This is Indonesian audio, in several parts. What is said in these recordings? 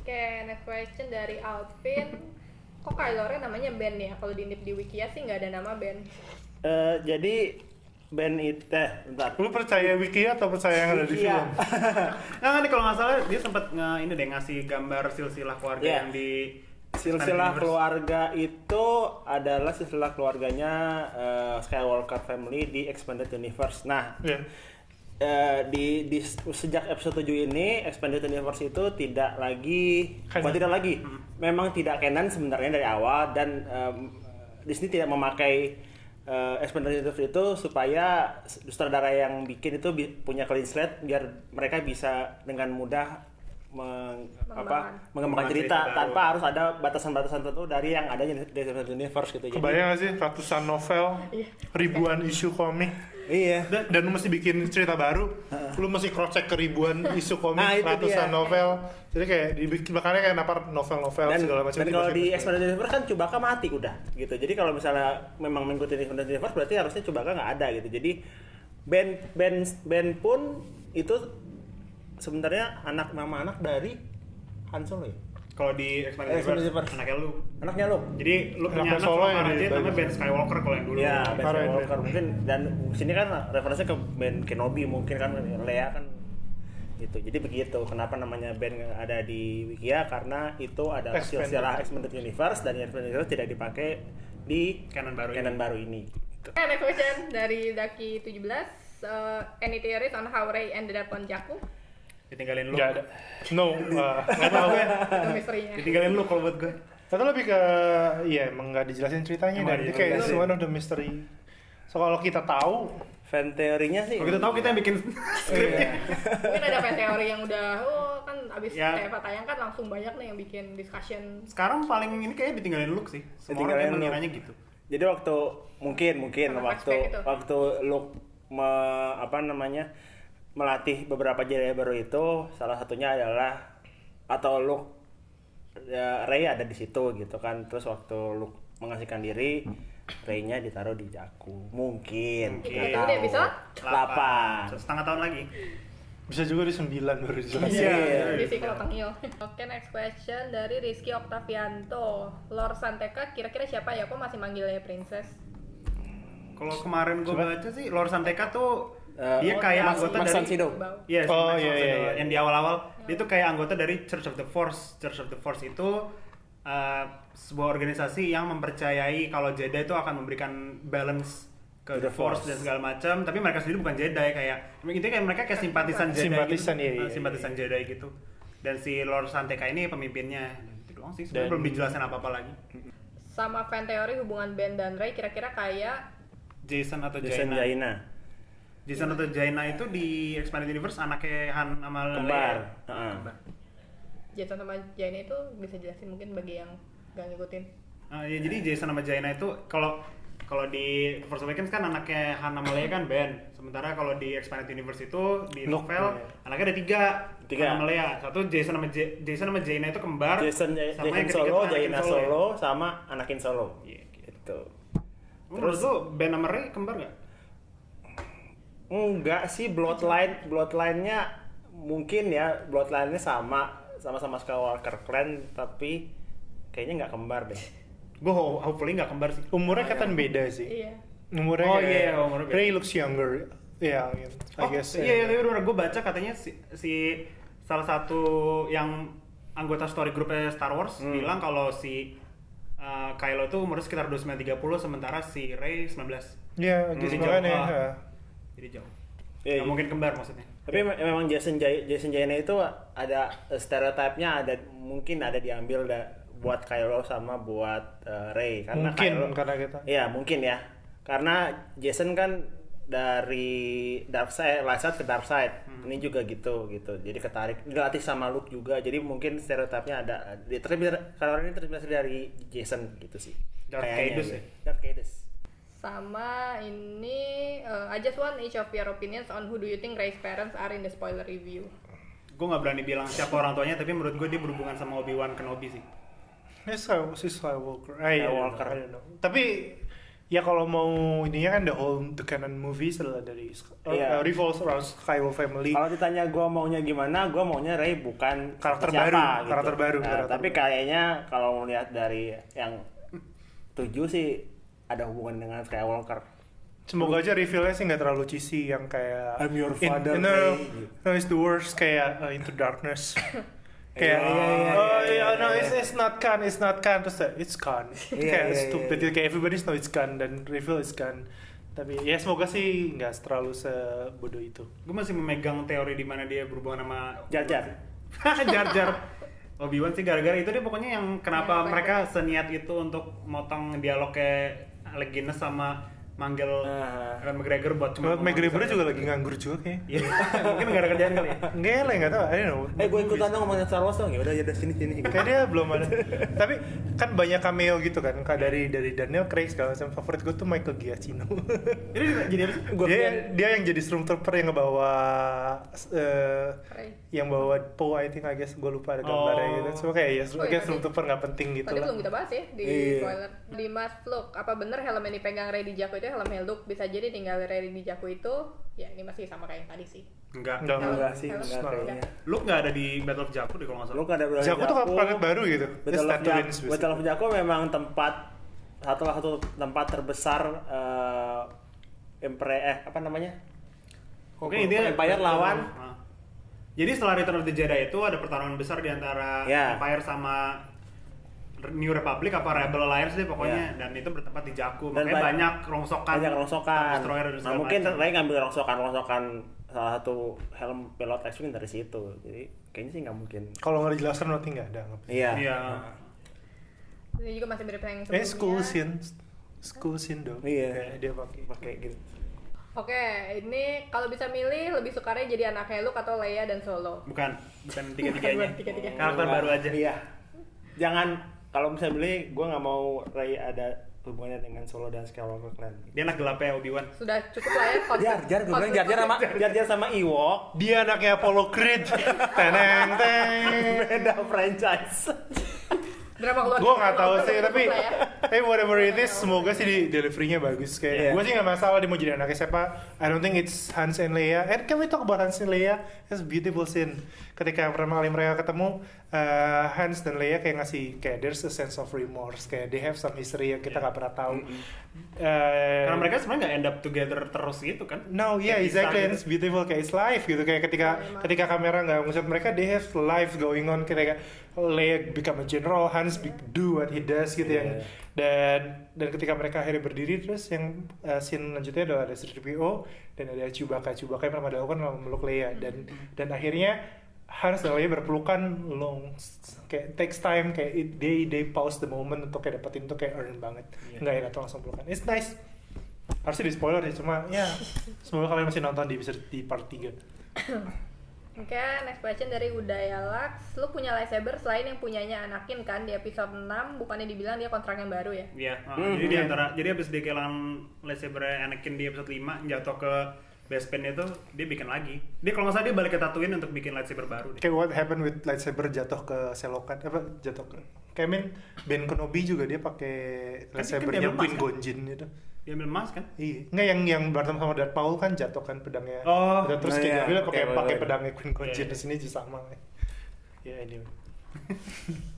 Oke, next question dari Alvin. Kok Kylo Ren namanya Ben ya? Kalau di Wikia sih nggak ada nama Ben. Jadi band itu bentar. Lu percaya wiki atau percaya yang ada di Wikia. film? Nah, nih kalau nggak salah dia sempat ngasih gambar silsilah keluarga Iya. yang di Silsilah Universe. keluarga itu adalah silsilah keluarganya Skywalker family di Expanded Universe. Nah, Iya. di sejak episode 7 ini Expanded Universe itu tidak lagi memang tidak canon sebenarnya dari awal, dan Disney tidak memakai Expanded Universe itu supaya sutradara yang bikin itu punya clean slate biar mereka bisa dengan mudah mengembangkan cerita cerita tanpa harus ada batasan-batasan tertentu dari yang ada di Expanded Universe gitu. Kebayang gak sih ratusan novel, ribuan isu komik, Iya. dan lu mesti bikin cerita baru, lu mesti cross check ke ribuan isu komik, Nah, itu ratusan dia. novel. Jadi kayak dibikin makanya kayak napar novel-novel Dan segala macam. kalau di Expanded Universe kan Chewbacca mati udah gitu. Jadi kalau misalnya memang mengikuti Expanded Universe berarti harusnya Chewbacca nggak ada gitu. Jadi band pun itu sebenarnya nama anak dari Han Solo ya. Kalau di Expanded Expanded Universe Universe. anaknya lu. Anaknya lo. Jadi lu punya Anaknya anak Solo sama yang aja di- namanya Ben Skywalker kalau yang dulu. Ya, Ben Keren, Skywalker Ben. mungkin, dan sini kan referensinya ke Ben Kenobi mungkin kan, Leia kan gitu. Jadi begitu. Kenapa namanya Ben ada di Wikia? Karena itu adalah Expanded. silsilah Expanded Universe, dan Expanded Universe tidak dipakai di Canon baru ini. Gitu. Oke, next question dari Daki 17. Any theories on how Rey ended up on Jakku? Ditinggalin lu. Nggak ada. No, nggak tahu. Itu misterinya. Ditinggalin lu kalau buat gue. Atau lebih ke, iya emang nggak dijelasin ceritanya, Emang dan nggak itu kayak dijelasin. one of the mystery. So kalau kita tahu, Fan teorinya sih. Kalau kita tahu kita yang bikin skripnya. Mungkin ada fan teori yang udah, kan abis Ya. TFA tayang kan langsung banyak nih yang bikin discussion. Sekarang paling ini kayaknya ditinggalin Luke sih. Semua orang kayak Ditinggalin Luke. mengiranya gitu. Jadi waktu mungkin Karena flashback itu. waktu Luke melatih beberapa Jedi baru itu, salah satunya adalah atau Luke Rey ada di situ gitu kan. Terus waktu Luke mengasihkan diri, Rey-nya ditaruh di Jakku. Mungkin. Iya, nggak udah tahu. bisa? 8. Setengah tahun lagi. bisa juga di 9 baru dijelasin. Iya. Jadi sih kalau tengil. Oke, next question dari Rizky Octavianto. Lord Santeka kira-kira siapa ya? Kok masih manggilnya Princess? Kalau kemarin gue baca sih Lord Santeka tuh dia Oh, kayak Max- anggota Max dari Sansido. Yes, Oh, Max iya, Sansido. iya, iya. Yang di awal-awal dia tuh kayak anggota dari Church of the Force. Church of the Force itu sebuah organisasi yang mempercayai kalau Jedi itu akan memberikan balance ke The the Force Force. dan segala macam, tapi mereka sendiri bukan Jedi, kayak intinya kayak mereka kayak simpatisan Jedi Simpatisan, gitu. iya, iya, Simpatisan Jedi gitu. Dan si Lord Santeka ini pemimpinnya. Dan itu doang sih, sebenarnya Dan- belum dijelasin apa-apa lagi. Sama fan teori hubungan Ben dan Rey kira-kira kayak Jason atau Jason Jaina. Jaina. Jason atau Jaina itu di Expanded Universe anaknya Han sama Leia. Kembar. Kembar. Jason sama Jaina itu bisa jelasin mungkin bagi yang gak ngikutin. Ya, jadi Jason sama Jaina itu kalau di Force Awakens kan anaknya Han sama Leia kan Ben. Sementara kalau di Expanded Universe itu di Luke, novel iya. anaknya ada tiga. Han sama Leia. Satu Jason sama Jaina itu kembar. Jason sama yang ketiga Solo, tuh Anakin Jaina ya. Solo, sama Anakin Solo. Iya, Gitu. Terus lu Ben sama Rey kembar nggak? Enggak sih, bloodline-nya mungkin ya, bloodline-nya sama-sama Skywalker clan, tapi kayaknya nggak kembar deh. Gue hopefully nggak kembar sih. Umurnya kan beda sih. Iya. Umurnya Oh, kayak- iya, umurnya beda. Ray looks younger. Iya, I guess. Iya, tapi benar gue baca katanya si salah satu yang anggota story grupnya Star Wars bilang kalau si Kylo itu umurnya sekitar 29-30, sementara si Rey 19. Iya, Jadi gitu jauh. makanya. Ah. Jadi jauh. Iya, Nggak iya. mungkin kembar maksudnya. Tapi memang Jason Jaina itu ada stereotipnya, mungkin ada diambil buat Kylo sama buat Rey, karena Mungkin Kylo, karena kita. Iya, mungkin ya. Karena Jason kan dari dark side, light side ke dark side. Ini juga gitu. Jadi dilatih sama Luke juga. Jadi mungkin stereotipnya ada. Kalau ini terinspirasi dari Jason gitu sih. Darth Kayaknya Caedus gitu. ya? Darth Caedus. Sama ini, I just want each of your opinions on who do you think Rey's parents are in the spoiler review. Gue nggak berani bilang siapa orang tuanya, tapi menurut gue dia berhubungan sama Obi-Wan Kenobi sih. Si Skywalker. I don't Skywalker. know. Tapi Ya kalau mau ininya kan the canon movies adalah dari Iya. revolves around Skywalker family. Kalau ditanya gue maunya gimana, gue maunya Rey bukan Karakter siapa, baru, gitu. karakter baru, Nah, karakter tapi baru. kayaknya kalau melihat dari yang 7 sih ada hubungan dengan Skywalker. Semoga aja reveal-nya sih nggak terlalu cheesy yang kayak I'm your father, no, Rey. no, it's the worst kayak Into Darkness. Kayak Iya, no, it's not Khan, terus it's Khan. Kayak iya, stupid iya. gitu, kayak everybody know it's Khan dan reveal is Khan. Tapi ya semoga sih nggak terlalu sebodoh itu. Gue masih memegang teori di mana dia berhubungan sama Jar Jar. Jar Jar. Obi-Wan sih gara-gara itu dia pokoknya yang kenapa Ya, mereka seniat itu untuk motong dialog kayak Alec Guinness sama manggil Ewan McGregor buat cuma Buat McGregor juga lagi nganggur juga kayak. Iya, mungkin nggak ada kerjaan kali ya. Enggak lah, nggak tahu. I don't know. Gue ikutan dong ngomongin Star Wars dong. Ya udah sini. Kayak dia belum ada. Tapi kan banyak cameo gitu kan. Kayak dari Daniel Craig segala macam. Favorit gue tuh Michael Giacchino. Jadi apa sih? Dia yang jadi Stormtrooper yang ngebawa Rey. yang bawa Poe, I think, I guess gue lupa ada gambarnya Oh. gitu. So kayak ya, Oh, iya, Stormtrooper nggak penting gitu Tadi lah. belum kita bahas ya di Iya. spoiler. Di Mas Fluk, apa bener helm yang dipegang Rey di Jakku itu helm Luke? Bisa jadi tinggal Rey di Jakku itu, ya ini masih sama kayak yang tadi sih. Enggak. Enggak sih, Helm. enggak kayaknya. Lu nggak ada di Battle of Jakku deh kalau nggak salah. Lu ada Jakku tuh planet baru gitu. Battle of Tatooine Jakku, Battle of Jakku memang satu tempat terbesar apa namanya? Oke, dia Empire lawan. Nah. Jadi setelah Return of the Jedi itu ada pertarungan besar di antara Ya. Empire sama New Republic apa Rebel Alliance deh pokoknya, dan itu bertempat di Jakku. Dan Makanya banyak rongsokan. Nah, Destroyer dan segala mungkin macam. Ray ngambil rongsokan salah satu helm pilot X-Wing dari situ. Jadi kayaknya sih nggak mungkin. Kalau nggak dijelaskan berarti nggak ada. Iya. Iya. Ini juga masih mirip yang sebelumnya. School scene dong. Iya. Kayak dia pakai gitu. Oke, ini kalau bisa milih lebih suka Rey jadi anaknya Luke atau Leia dan Solo? Bukan tiga-tiganya. Bukan tiga-tiga. Karakter baru aja. Iya. Jangan kalau misalnya beli, gue nggak mau Ray ada hubungannya dengan Solo dan Skywalker Clan. Dia anak gelapnya Obi-Wan. Sudah cukup lah ya konsep. Jar gue bilang Jar Jar sama Ewok Dia anaknya Apollo Creed. Teneng teng. beda franchise. Drama keluarga. Gue nggak tahu sih, Cukup tapi lah ya. whatever it is, semoga sih di delivery-nya bagus. Kayak Iya. gue sih nggak masalah dia mau jadi anaknya siapa. I don't think it's Hans and Leia. And can we talk about Hans and Leia? It's a beautiful scene. Ketika pertama kali mereka ketemu, Hans dan Leia kayak ngasih kayak there's a sense of remorse. Kayak they have some history yang kita nggak pernah tahu. Karena mereka sebenarnya nggak end up together terus gitu kan. No, yeah, Kayak exactly. pisah And it's beautiful, kayak it's live gitu. Kayak ketika kamera nggak ngusut mereka, they have life going on. Kayak Leia become a general, Hans do what he does gitu yang dan ketika mereka akhirnya berdiri terus yang scene lanjutnya adalah ada C-3PO dan ada Chewbacca yang pertama dilakukan memeluk Leia dan akhirnya Hans dan Leia berpelukan long kayak takes time kayak they pause the moment untuk kayak dapetin tuh kayak earn banget nggak enak langsung pelukan. It's nice. Harusnya di spoiler sih, cuma ya semoga kalian masih nonton di part 3. Oke, next question dari Udaya Lux. Lu punya lightsaber selain yang punyanya Anakin kan di episode 6, bukannya dibilang dia kontrak yang baru ya? Iya. Jadi abis dia kehilangan lightsaber Anakin di episode 5 jatuh ke Bespin itu dia bikin lagi. Dia kalau nggak salah dia balik ke Tatooine untuk bikin lightsaber baru. Kayak what happened with lightsaber jatuh ke selokan jatuh ke kayak Ben Kenobi juga dia pakai lightsabernya dia Queen lemas, kan? Gonjin gitu. Dia ambil emas kan? Iya, nggak yang berantem sama Darth Maul kan jatuh kan pedangnya. Oh, terus nah kayak iya, dia bilang pakai betul. pedangnya Queen Gonjin Iya. di sini juga sama. Ya anyway.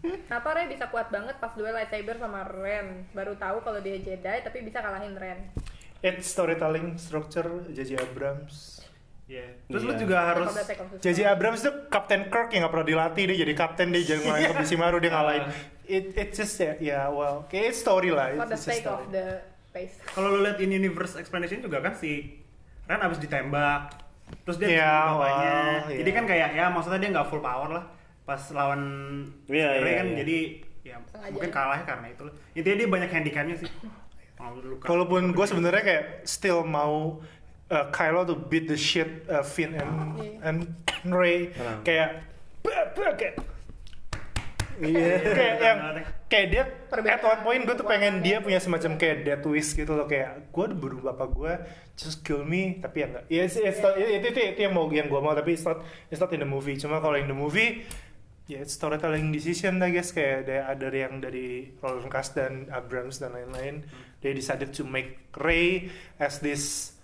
Kenapa Rey bisa kuat banget pas duel lightsaber sama Ren? Baru tahu kalau dia Jedi tapi bisa kalahin Ren. It's storytelling structure J.J. Abrams. Iya. Terus lu Iya. juga harus J.J. Abrams itu Kapten Kirk yang nggak pernah dilatih, dia jadi kapten, dia jadi ngalahin ke Bishimaru, dia ngalahin. It just well, kayak it's story lah. For the It's just sake of story. the pace. kalau lu lihat in universe explanation juga kan si Ren abis ditembak terus dia Iya, ketemu bapaknya. wow, iya. Jadi kan kayak ya maksudnya dia nggak full power lah pas lawan Iya, Rey iya, kan iya. jadi ya Sengaja. mungkin kalah karena itu. Intinya dia banyak handicapnya sih. Luka. Kalaupun gue sebenarnya kayak still mau Kylo to beat the shit Finn and Rey kayak kayak dia at one point gue tuh pengen dia punya semacam kayak death wish gitu loh, kayak gue udah bunuh bapak gue just kill me, tapi ya enggak itu yang gue mau tapi it's not in the movie. Cuma kalau in the movie ya storytelling decision I guess, kayak ada yang dari Ron-Cast dan Abrams dan lain-lain. They decided to make Rey as this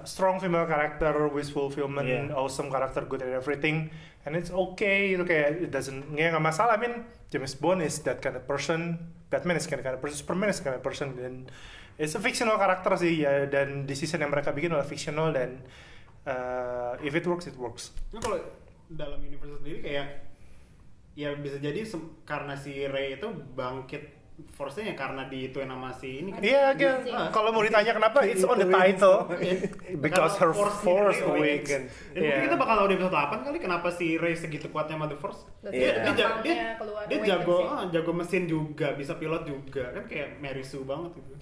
strong female character with fulfillment, awesome character, good at everything, and it's okay gitu, kayak it doesn't, nggak masalah. I mean James Bond is that kind of person, Batman is that kind of person, Superman is that kind of person, dan it's a fictional character sih ya, dan decision yang mereka bikin adalah fictional, dan if it works, it works. Nah, kalau dalam universe sendiri kayak ya bisa jadi karena si Rey itu bangkit force-nya karena diituin sama si ini kan. Iya, kalau mau ditanya kenapa, it's on the title. Because her force awakened. Dan mungkin kita bakal tahu di episode 8 kali kenapa si Rey segitu kuatnya sama The Force. Dia jago mesin juga, bisa pilot juga, kan kayak Mary Sue banget gitu.